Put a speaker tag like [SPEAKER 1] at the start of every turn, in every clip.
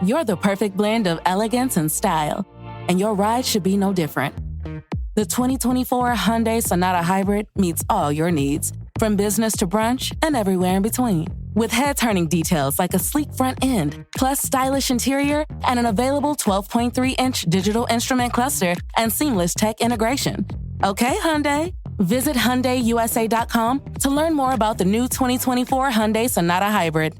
[SPEAKER 1] You're the perfect blend of elegance and style, and your ride should be no different. The 2024 Hyundai Sonata Hybrid meets all your needs, from business to brunch and everywhere in between. With head-turning details like a sleek front end, plus stylish interior, and an available 12.3-inch digital instrument cluster and seamless tech integration. Okay, Hyundai. Visit HyundaiUSA.com to learn more about the new 2024 Hyundai Sonata Hybrid.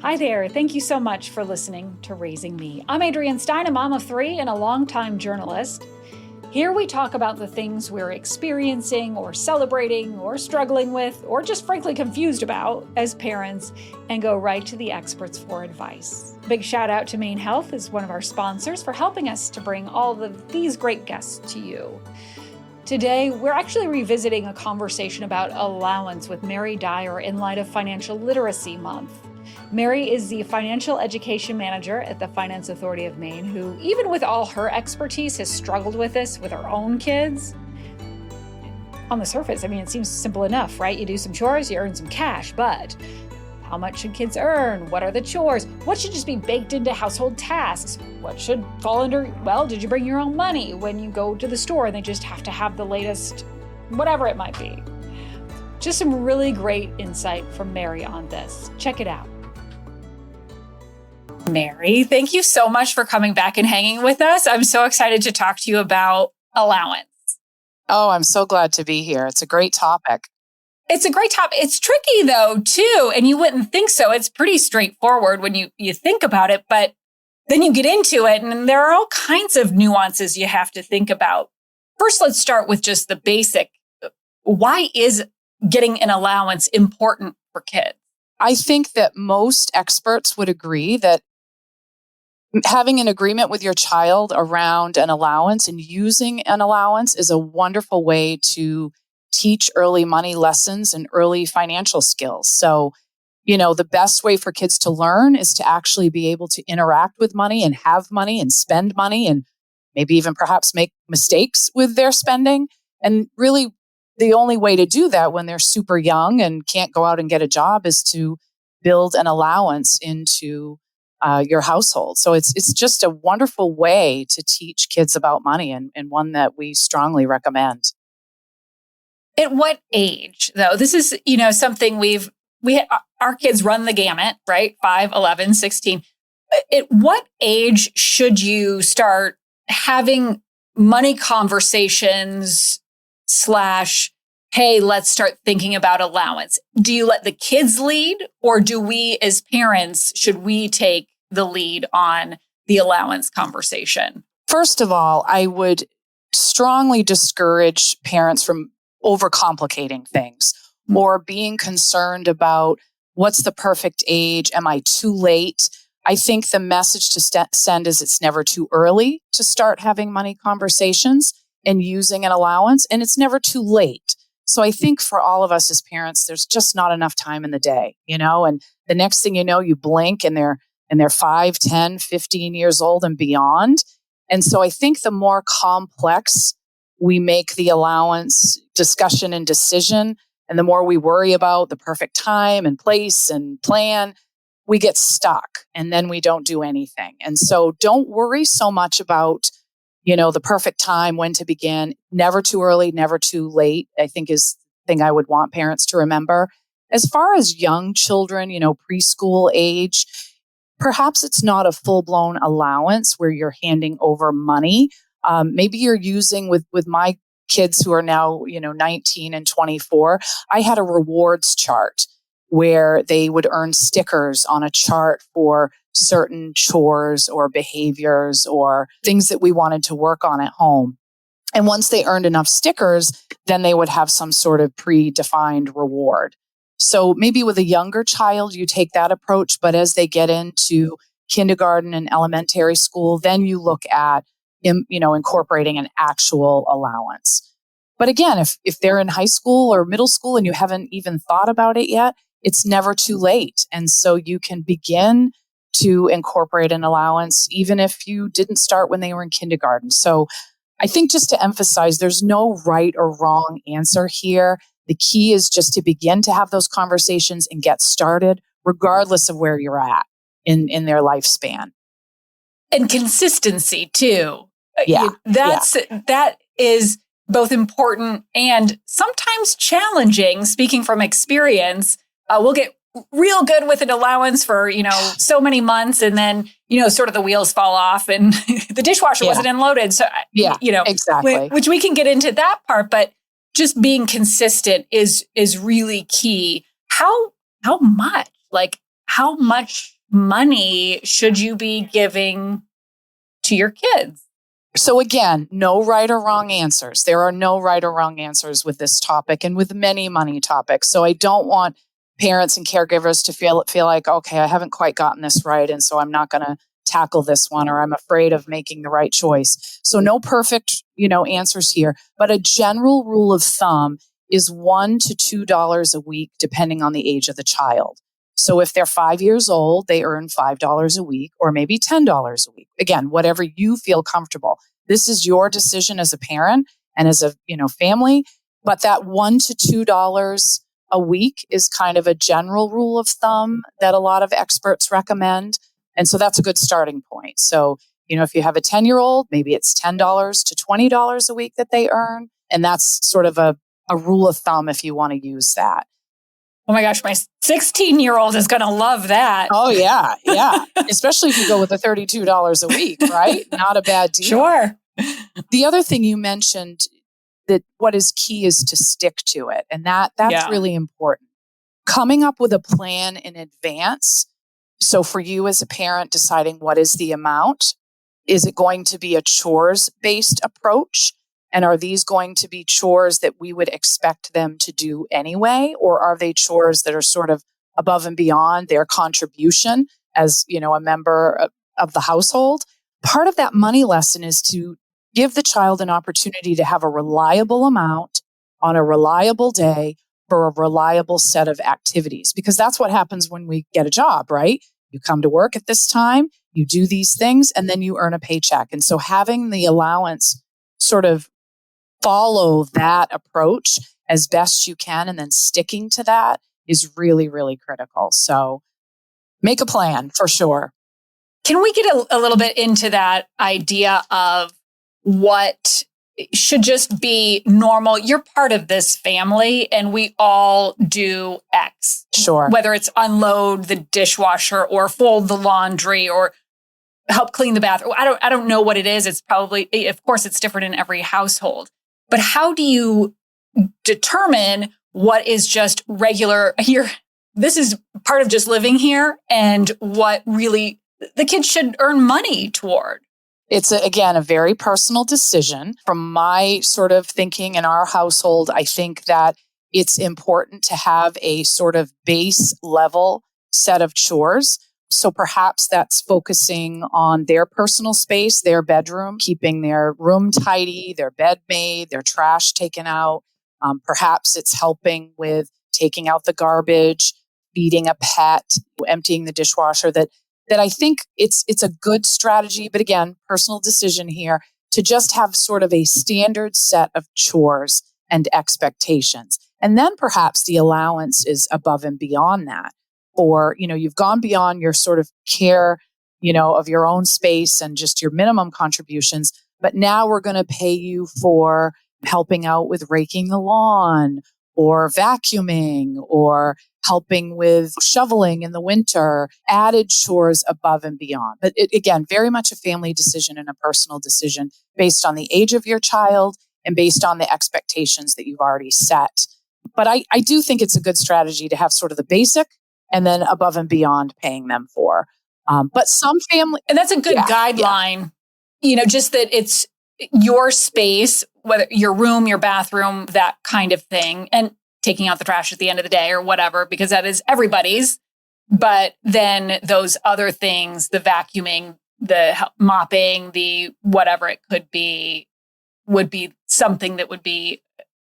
[SPEAKER 2] Hi there. Thank you so much for listening to Raising Me. I'm Adrienne Stein, a mom of three and a longtime journalist. Here we talk about the things we're experiencing or celebrating or struggling with or just frankly confused about as parents and go right to the experts for advice. Big shout out to Maine Health as one of our sponsors for helping us to bring all of these great guests to you. Today, we're actually revisiting a conversation about allowance with Mary Dyer in light of Financial Literacy Month. Mary is the financial education manager at the Finance Authority of Maine, who, even with all her expertise, has struggled with this with her own kids. On the surface, it seems simple enough, right? You do some chores, you earn some cash, but how much should kids earn? What are the chores? What should just be baked into household tasks? What should fall under, did you bring your own money when you go to the store and they just have to have the latest, whatever it might be? Just some really great insight from Mary on this. Check it out. Mary, thank you so much for coming back and hanging with us. I'm so excited to talk to you about allowance.
[SPEAKER 3] Oh, I'm so glad to be here. It's a great topic.
[SPEAKER 2] It's a great topic. It's tricky though, too. And you wouldn't think so. It's pretty straightforward when you think about it, but then you get into it and there are all kinds of nuances you have to think about. First, let's start with just the basic. Why is getting an allowance important for kids?
[SPEAKER 3] I think that most experts would agree that having an agreement with your child around an allowance and using an allowance is a wonderful way to teach early money lessons and early financial skills. So, the best way for kids to learn is to actually be able to interact with money and have money and spend money and maybe even perhaps make mistakes with their spending. And really, the only way to do that when they're super young and can't go out and get a job is to build an allowance into your household. So it's just a wonderful way to teach kids about money and one that we strongly recommend.
[SPEAKER 2] At what age, though? This is, something our kids run the gamut, right? 5, 11, 16. At what age should you start having money conversations / hey, let's start thinking about allowance? Do you let the kids lead, or do we as parents, should we take the lead on the allowance conversation?
[SPEAKER 3] First of all, I would strongly discourage parents from overcomplicating things or being concerned about what's the perfect age. Am I too late? I think the message to send is it's never too early to start having money conversations and using an allowance, and it's never too late. So I think for all of us as parents, there's just not enough time in the day, and the next thing you know, you blink and they're 5, 10, 15 years old and beyond. And so I think the more complex we make the allowance discussion and decision, and the more we worry about the perfect time and place and plan, we get stuck and then we don't do anything. And so don't worry so much about, the perfect time, when to begin. Never too early, never too late, I think is the thing I would want parents to remember. As far as young children, preschool age, perhaps it's not a full-blown allowance where you're handing over money. Maybe you're using with my kids who are now, 19 and 24, I had a rewards chart where they would earn stickers on a chart for certain chores or behaviors or things that we wanted to work on at home. And once they earned enough stickers, then they would have some sort of predefined reward. So maybe with a younger child, you take that approach, but as they get into kindergarten and elementary school, then you look at, incorporating an actual allowance. But again, if they're in high school or middle school and you haven't even thought about it yet, it's never too late. And so you can begin to incorporate an allowance, even if you didn't start when they were in kindergarten. So I think just to emphasize, there's no right or wrong answer here. The key is just to begin to have those conversations and get started, regardless of where you're at in their lifespan.
[SPEAKER 2] And consistency too.
[SPEAKER 3] Yeah.
[SPEAKER 2] That is both important and sometimes challenging. Speaking from experience, we'll get real good with an allowance for, so many months. And then, sort of the wheels fall off and the dishwasher wasn't unloaded. So,
[SPEAKER 3] exactly.
[SPEAKER 2] Which we can get into that part, but just being consistent is really key. How much? Like, how much money should you be giving to your kids?
[SPEAKER 3] So again, no right or wrong answers. There are no right or wrong answers with this topic and with many money topics. So I don't want parents and caregivers to feel like, okay, I haven't quite gotten this right, and so I'm not going to tackle this one, or I'm afraid of making the right choice. So no perfect, answers here, but a general rule of thumb is $1 to $2 a week, depending on the age of the child. So if they're 5 years old, they earn $5 a week, or maybe $10 a week. Again, whatever you feel comfortable. This is your decision as a parent and as a family. But that $1 to $2 a week is kind of a general rule of thumb that a lot of experts recommend. And so that's a good starting point. So, if you have a 10-year-old, maybe it's $10 to $20 a week that they earn. And that's sort of a rule of thumb if you want to use that.
[SPEAKER 2] Oh my gosh, my 16-year-old is going to love that.
[SPEAKER 3] Oh, yeah. Yeah. Especially if you go with the $32 a week, right? Not a bad deal.
[SPEAKER 2] Sure.
[SPEAKER 3] The other thing you mentioned, that what is key is to stick to it. And that's really important. Coming up with a plan in advance. So for you as a parent, deciding what is the amount, is it going to be a chores-based approach? And are these going to be chores that we would expect them to do anyway? Or are they chores that are sort of above and beyond their contribution as, a member of the household? Part of that money lesson is to give the child an opportunity to have a reliable amount on a reliable day for a reliable set of activities, because that's what happens when we get a job, right? You come to work at this time, you do these things, and then you earn a paycheck. And so having the allowance sort of follow that approach as best you can and then sticking to that is really, really critical. So make a plan for sure.
[SPEAKER 2] Can we get a little bit into that idea of what should just be normal? You're part of this family and we all do X.
[SPEAKER 3] Sure.
[SPEAKER 2] Whether it's unload the dishwasher or fold the laundry or help clean the bathroom. I don't know what it is. It's probably, of course, it's different in every household. But how do you determine what is just regular here? This is part of just living here and what really the kids should earn money toward.
[SPEAKER 3] It's, again, a very personal decision. From my sort of thinking in our household, I think that it's important to have a sort of base level set of chores. So perhaps that's focusing on their personal space, their bedroom, keeping their room tidy, their bed made, their trash taken out. Perhaps it's helping with taking out the garbage, feeding a pet, emptying the dishwasher. That I think it's a good strategy, but again, personal decision here, to just have sort of a standard set of chores and expectations. And then perhaps the allowance is above and beyond that. Or, you've gone beyond your sort of care, of your own space and just your minimum contributions. But now we're going to pay you for helping out with raking the lawn or vacuuming or helping with shoveling in the winter, added chores above and beyond. But again, very much a family decision and a personal decision based on the age of your child and based on the expectations that you've already set. But I do think it's a good strategy to have sort of the basic and then above and beyond paying them for. But some family...
[SPEAKER 2] And that's a good guideline, just that it's your space, whether your room, your bathroom, that kind of thing, and taking out the trash at the end of the day or whatever, because that is everybody's. But then those other things, the vacuuming, the mopping, the whatever it could be, would be something that would be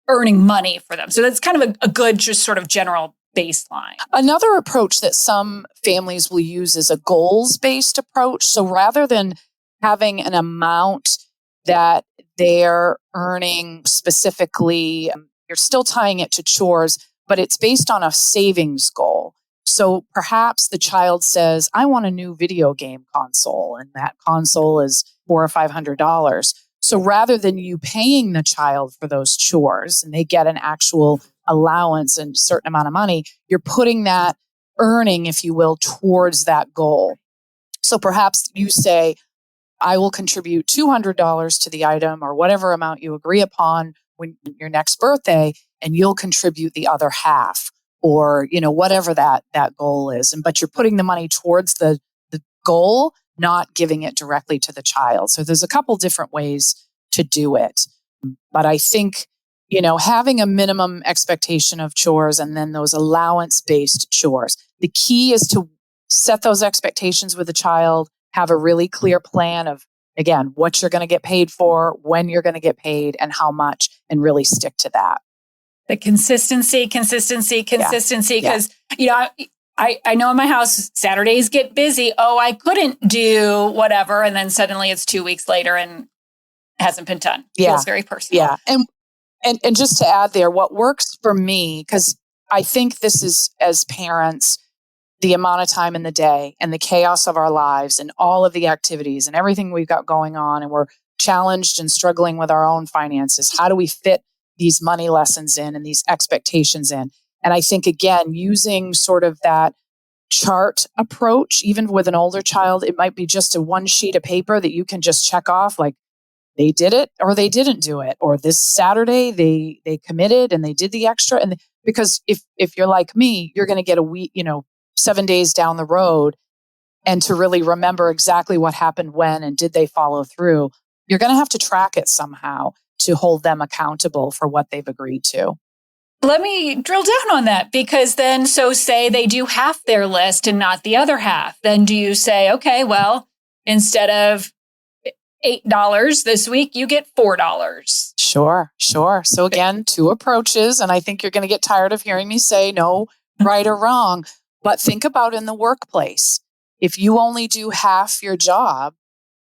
[SPEAKER 2] earning money for them. So that's kind of a good, just sort of general baseline.
[SPEAKER 3] Another approach that some families will use is a goals-based approach. So rather than having an amount that they're earning specifically You're still tying it to chores, but it's based on a savings goal. So perhaps the child says, I want a new video game console, and that console is $400 or $500. So rather than you paying the child for those chores and they get an actual allowance and a certain amount of money, you're putting that earning, if you will, towards that goal. So perhaps you say, I will contribute $200 to the item or whatever amount you agree upon when your next birthday, and you'll contribute the other half, or, whatever that goal is. But you're putting the money towards the goal, not giving it directly to the child. So there's a couple different ways to do it. But I think, having a minimum expectation of chores and then those allowance-based chores, the key is to set those expectations with the child, have a really clear plan of, again, what you're going to get paid for, when you're going to get paid, and how much, and really stick to that.
[SPEAKER 2] The consistency, because, I know in my house, Saturdays get busy. Oh, I couldn't do whatever. And then suddenly it's 2 weeks later and it hasn't been done. Feels very personal.
[SPEAKER 3] Yeah. And just to add there, what works for me, because I think this is, as parents, the amount of time in the day and the chaos of our lives and all of the activities and everything we've got going on, and we're challenged and struggling with our own finances. How do we fit these money lessons in and these expectations in? And I think, again, using sort of that chart approach, even with an older child, it might be just a one sheet of paper that you can just check off, like they did it or they didn't do it, or this Saturday they committed and they did the extra. And because if you're like me, you're going to get a week, 7 days down the road, and to really remember exactly what happened when and did they follow through, you're going to have to track it somehow to hold them accountable for what they've agreed to.
[SPEAKER 2] Let me drill down on that, because then, so say they do half their list and not the other half. Then do you say, okay, well, instead of $8 this week, you get $4?
[SPEAKER 3] Sure. So again, two approaches. And I think you're going to get tired of hearing me say no, right or wrong. But think about in the workplace. If you only do half your job,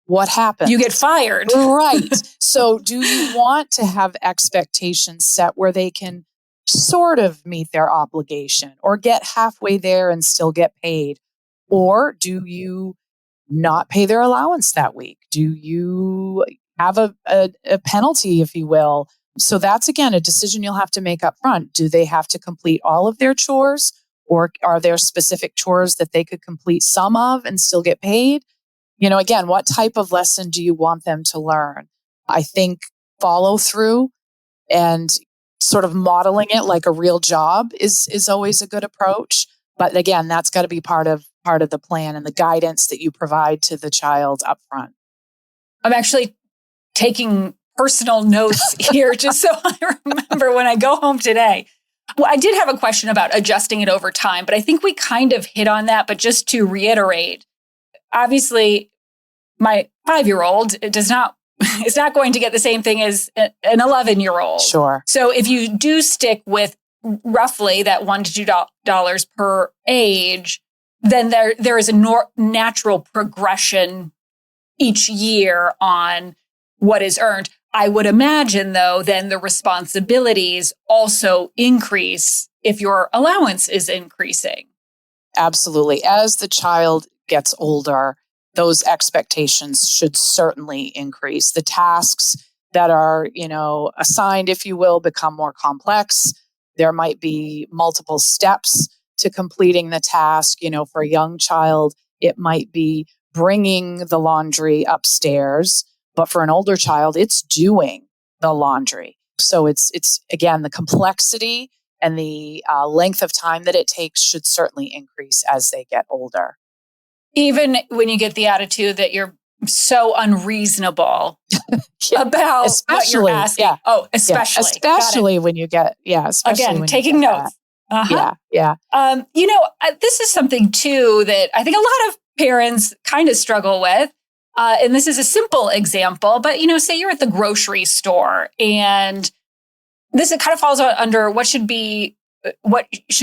[SPEAKER 3] what happens?
[SPEAKER 2] You get fired.
[SPEAKER 3] Right. So do you want to have expectations set where they can sort of meet their obligation or get halfway there and still get paid? Or do you not pay their allowance that week? Do you have a penalty, if you will? So that's, again, a decision you'll have to make up front. Do they have to complete all of their chores? Or are there specific chores that they could complete some of and still get paid? Again, what type of lesson do you want them to learn? I think follow through and sort of modeling it like a real job is always a good approach. But again, that's got to be part of the plan and the guidance that you provide to the child up front.
[SPEAKER 2] I'm actually taking personal notes here just so I remember when I go home today. Well, I did have a question about adjusting it over time, but I think we kind of hit on that. But just to reiterate, obviously, my 5-year-old is not going to get the same thing as an 11-year-old.
[SPEAKER 3] Sure.
[SPEAKER 2] So if you do stick with roughly that $1 to $2 per age, then there is a natural progression each year on what is earned. I would imagine, though, then the responsibilities also increase if your allowance is increasing.
[SPEAKER 3] Absolutely. As the child gets older, those expectations should certainly increase. The tasks that are, assigned, if you will, become more complex. There might be multiple steps to completing the task. For a young child, it might be bringing the laundry upstairs. But for an older child, it's doing the laundry. So it's again, the complexity and the length of time that it takes should certainly increase as they get older.
[SPEAKER 2] Even when you get the attitude that you're so unreasonable about what you're asking.
[SPEAKER 3] Yeah.
[SPEAKER 2] Oh, especially.
[SPEAKER 3] Yeah. Especially when you get,
[SPEAKER 2] Again, taking notes.
[SPEAKER 3] Uh-huh. Yeah.
[SPEAKER 2] This is something too that I think a lot of parents kind of struggle with. And this is a simple example, but, say you're at the grocery store and this kind of falls under what should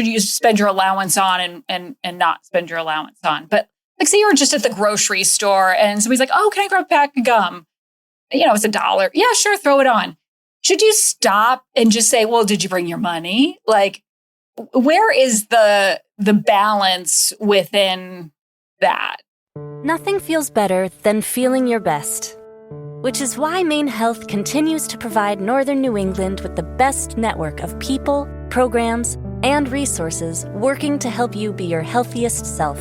[SPEAKER 2] you spend your allowance on and not spend your allowance on. But like, say you're just at the grocery store and somebody's like, oh, can I grab a pack of gum? It's $1. Yeah, sure. Throw it on. should you stop and just say, well, did you bring your money? Like, where is the balance within that?
[SPEAKER 4] Nothing feels better than feeling your best, which is why Maine Health continues to provide Northern New England with the best network of people, programs, and resources working to help you be your healthiest self.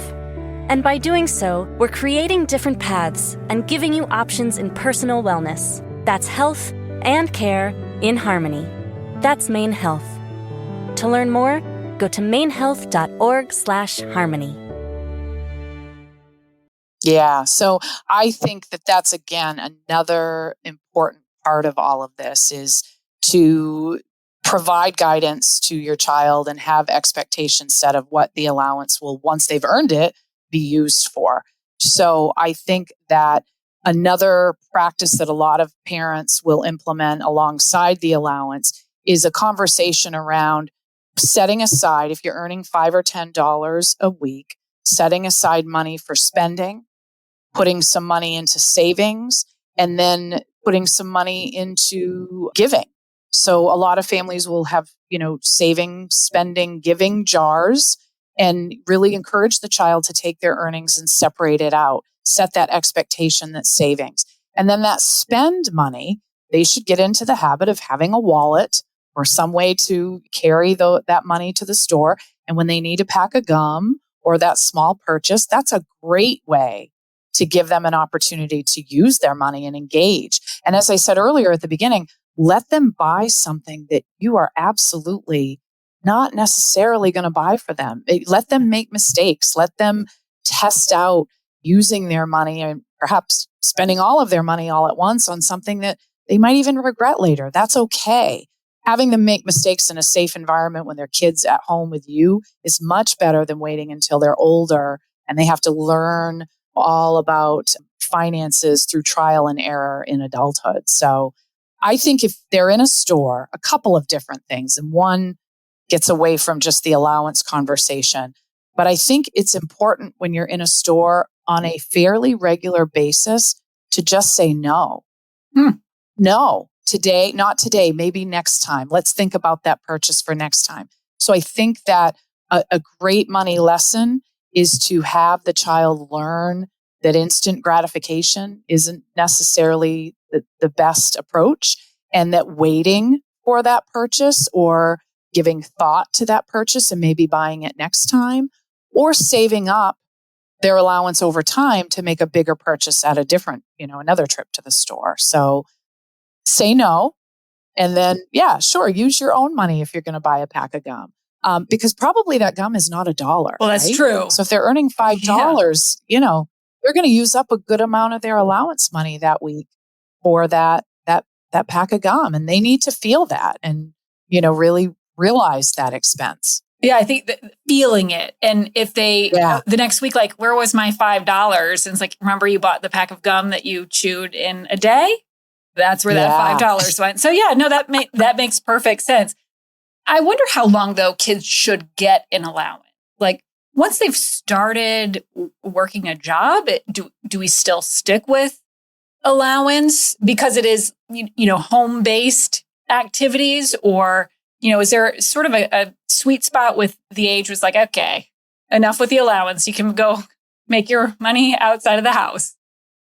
[SPEAKER 4] And by doing so, we're creating different paths and giving you options in personal wellness. That's health and care in harmony. That's Maine Health. To learn more, go to mainehealth.org/harmony.
[SPEAKER 3] Yeah. So I think that that's, again, another important part of all of this is to provide guidance to your child and have expectations set of what the allowance will, once they've earned it, be used for. So I think that another practice that a lot of parents will implement alongside the allowance is a conversation around setting aside, if you're earning $5 or $10 a week, setting aside money for spending, putting some money into savings, and then putting some money into giving. So a lot of families will have, saving, spending, giving jars, and really encourage the child to take their earnings and separate it out. Set that expectation that's savings. And then that spend money, they should get into the habit of having a wallet or some way to carry that money to the store. And when they need a pack of gum or that small purchase, that's a great way to give them an opportunity to use their money and engage. And as I said earlier at the beginning, let them buy something that you are absolutely not necessarily going to buy for them. Let them make mistakes. Let them test out using their money and perhaps spending all of their money all at once on something that they might even regret later. That's okay. Having them make mistakes in a safe environment when they're kids at home with you is much better than waiting until they're older and they have to learn all about finances through trial and error in adulthood. So I think if they're in a store, a couple of different things, and one gets away from just the allowance conversation. But I think it's important when you're in a store on a fairly regular basis to just say no. No, today, not today, maybe next time. Let's think about that purchase for next time. So I think that a great money lesson is to have the child learn that instant gratification isn't necessarily the best approach, and that waiting for that purchase or giving thought to that purchase and maybe buying it next time, or saving up their allowance over time to make a bigger purchase at a different, another trip to the store. So say no. And then, yeah, sure, use your own money if you're going to buy a pack of gum. Because probably that gum is not $1.
[SPEAKER 2] Well, that's
[SPEAKER 3] right?
[SPEAKER 2] true.
[SPEAKER 3] So if they're earning $5, they're going to use up a good amount of their allowance money that week for that pack of gum. And they need to feel that and, really realize that expense.
[SPEAKER 2] Yeah, I think that feeling it. And if they, the next week, like, where was my $5? And it's like, remember you bought the pack of gum that you chewed in a day? That's where that $5 went. So that makes perfect sense. I wonder how long, though, kids should get an allowance. Like, once they've started working a job, do we still stick with allowance because it is, home-based activities? Or, is there sort of a sweet spot with the age was like, okay, enough with the allowance. You can go make your money outside of the house.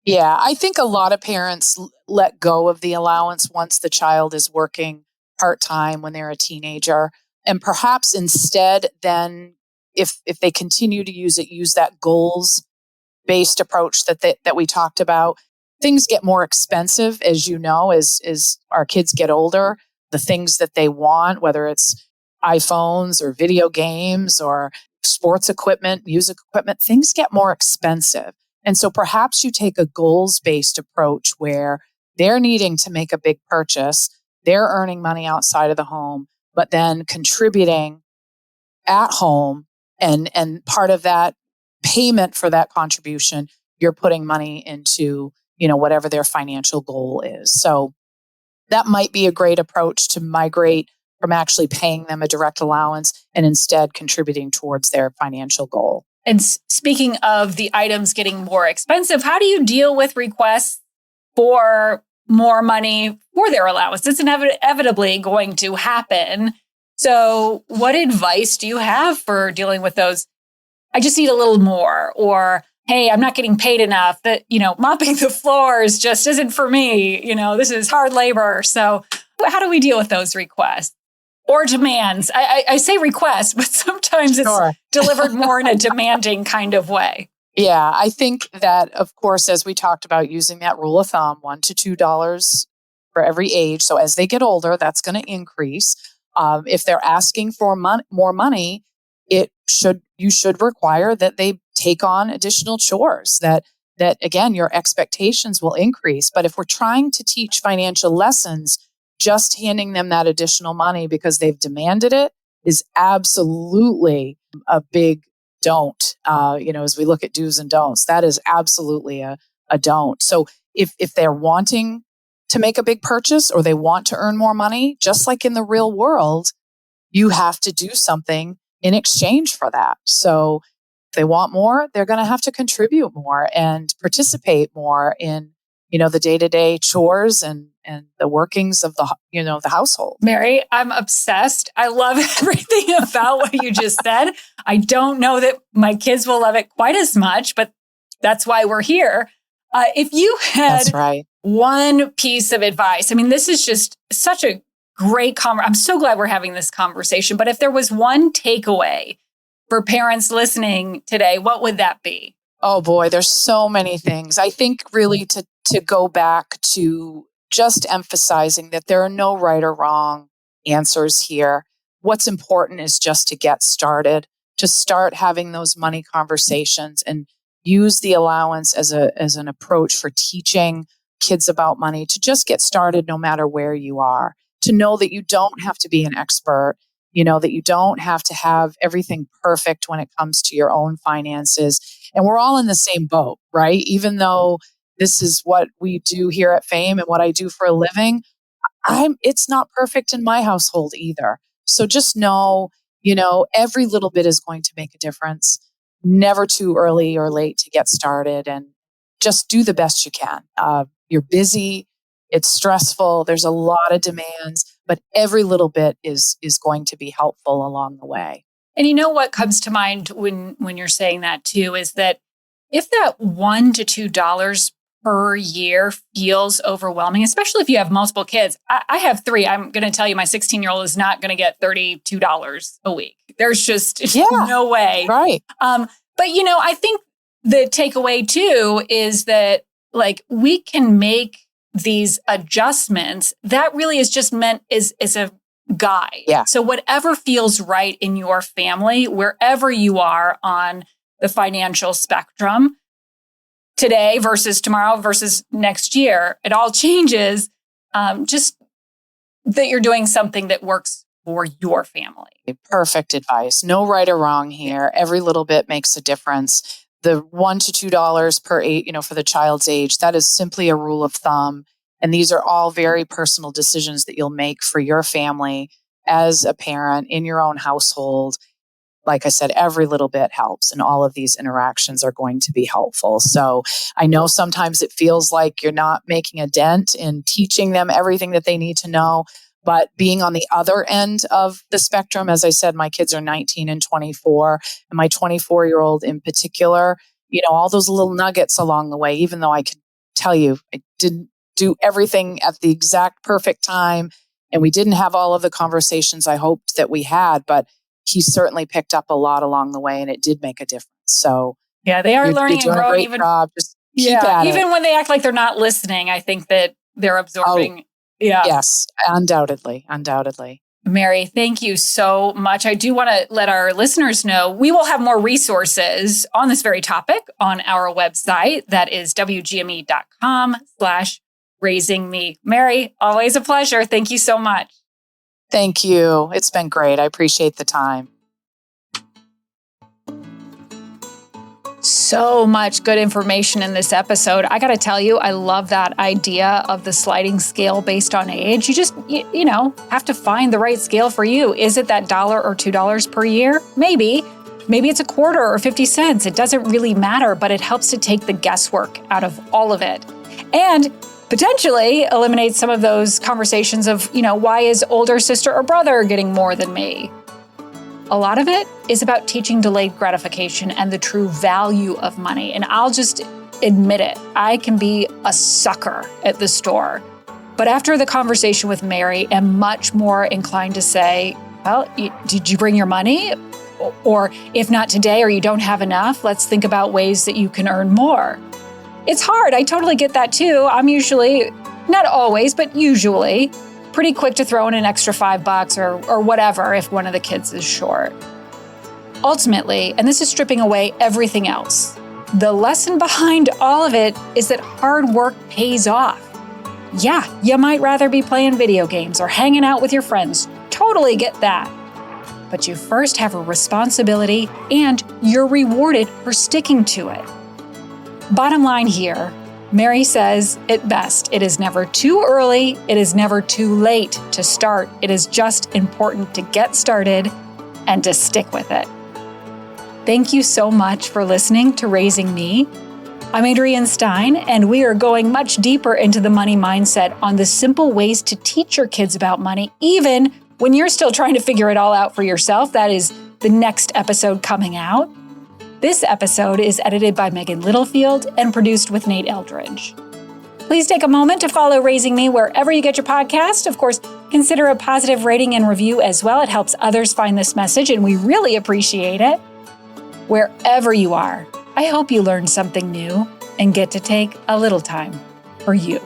[SPEAKER 3] Yeah, I think a lot of parents let go of the allowance once the child is working part-time when they're a teenager. And perhaps instead, then if they continue to use that goals-based approach that we talked about. Things get more expensive, as you know, as our kids get older. The things that they want, whether it's iPhones or video games or sports equipment, music equipment, things get more expensive. And so perhaps you take a goals-based approach where they're needing to make a big purchase, they're earning money outside of the home, but then contributing at home, and part of that payment for that contribution, you're putting money into, whatever their financial goal is. So that might be a great approach to migrate from actually paying them a direct allowance and instead contributing towards their financial goal.
[SPEAKER 2] And speaking of the items getting more expensive, how do you deal with requests for more money for their allowance. It's inevitably going to happen. So what advice do you have for dealing with those? I just need a little more, or, hey, I'm not getting paid enough, that, mopping the floors just isn't for me. This is hard labor. So how do we deal with those requests or demands? I say requests, but sometimes it's delivered more in a demanding kind of way.
[SPEAKER 3] Yeah, I think that, of course, as we talked about, using that rule of thumb, $1 to $2 for every age. So as they get older, that's going to increase. If they're asking for more money, you should require that they take on additional chores. That again, your expectations will increase. But if we're trying to teach financial lessons, just handing them that additional money because they've demanded it is absolutely a big don't. As we look at do's and don'ts, that is absolutely a don't. So if they're wanting to make a big purchase or they want to earn more money, just like in the real world, you have to do something in exchange for that. So if they want more, they're going to have to contribute more and participate more in, the day-to-day chores and the workings of the household.
[SPEAKER 2] Mary, I'm obsessed. I love everything about what you just said. I don't know that my kids will love it quite as much, but that's why we're here. If you had one piece of advice, this is just such a great conversation. I'm so glad we're having this conversation. But if there was one takeaway for parents listening today, what would that be?
[SPEAKER 3] Oh boy, there's so many things. I think really to go back to just emphasizing that there are no right or wrong answers here. What's important is just to get started, to start having those money conversations and use the allowance as an approach for teaching kids about money, to just get started no matter where you are, to know that you don't have to be an expert, that you don't have to have everything perfect when it comes to your own finances. And we're all in the same boat, right? Even though this is what we do here at FAME and what I do for a living, it's not perfect in my household either. So just know, every little bit is going to make a difference. Never too early or late to get started, and just do the best you can. You're busy, it's stressful, there's a lot of demands, but every little bit is going to be helpful along the way.
[SPEAKER 2] And what comes to mind when you're saying that too, is that if that $1 to $2 per year feels overwhelming, especially if you have multiple kids. I have 3. I'm going to tell you, my 16-year-old is not going to get $32 a week. There's just no way.
[SPEAKER 3] Right.
[SPEAKER 2] But, I think the takeaway too is that we can make these adjustments. That really is just meant is a guide.
[SPEAKER 3] Yeah.
[SPEAKER 2] So whatever feels right in your family, wherever you are on the financial spectrum, today versus tomorrow versus next year, it all changes. Just that you're doing something that works for your family.
[SPEAKER 3] Perfect advice. No right or wrong here. Every little bit makes a difference. The $1 to $2 per for the child's age, that is simply a rule of thumb. And these are all very personal decisions that you'll make for your family as a parent in your own household. Like I said, every little bit helps, and all of these interactions are going to be helpful. So I know sometimes it feels like you're not making a dent in teaching them everything that they need to know, but being on the other end of the spectrum, as I said, my kids are 19 and 24, and my 24-year-old in particular, all those little nuggets along the way, even though I can tell you I didn't do everything at the exact perfect time, and we didn't have all of the conversations I hoped that we had, but he certainly picked up a lot along the way, and it did make a difference. So
[SPEAKER 2] yeah, they are learning and growing.
[SPEAKER 3] Even job. Just keep at
[SPEAKER 2] even
[SPEAKER 3] it.
[SPEAKER 2] when they act like they're not listening, I think that they're absorbing.
[SPEAKER 3] Yes, undoubtedly.
[SPEAKER 2] Mary, thank you so much. I do want to let our listeners know we will have more resources on this very topic on our website. That is wgme.com/raisingme. Mary, always a pleasure. Thank you so much.
[SPEAKER 3] Thank you. It's been great. I appreciate the time.
[SPEAKER 2] So much good information in this episode. I got to tell you, I love that idea of the sliding scale based on age. You just, have to find the right scale for you. Is it that $1 or $2 per year? Maybe. Maybe it's a quarter or 50 cents. It doesn't really matter, but it helps to take the guesswork out of all of it. And potentially eliminate some of those conversations of, why is older sister or brother getting more than me? A lot of it is about teaching delayed gratification and the true value of money. And I'll just admit it, I can be a sucker at the store. But after the conversation with Mary, I'm much more inclined to say, well, did you bring your money? Or if not today, or you don't have enough, let's think about ways that you can earn more. It's hard. I totally get that too. I'm usually, not always, but usually, pretty quick to throw in an extra $5 or whatever if one of the kids is short. Ultimately, and this is stripping away everything else, the lesson behind all of it is that hard work pays off. Yeah, you might rather be playing video games or hanging out with your friends. Totally get that. But you first have a responsibility and you're rewarded for sticking to it. Bottom line here, Mary says it best. It is never too early. It is never too late to start. It is just important to get started and to stick with it. Thank you so much for listening to Raising Me. I'm Adrienne Stein, and we are going much deeper into the money mindset on the simple ways to teach your kids about money, even when you're still trying to figure it all out for yourself. That is the next episode coming out. This episode is edited by Megan Littlefield and produced with Nate Eldridge. Please take a moment to follow Raising Me wherever you get your podcast. Of course, consider a positive rating and review as well. It helps others find this message, and we really appreciate it. Wherever you are, I hope you learned something new and get to take a little time for you.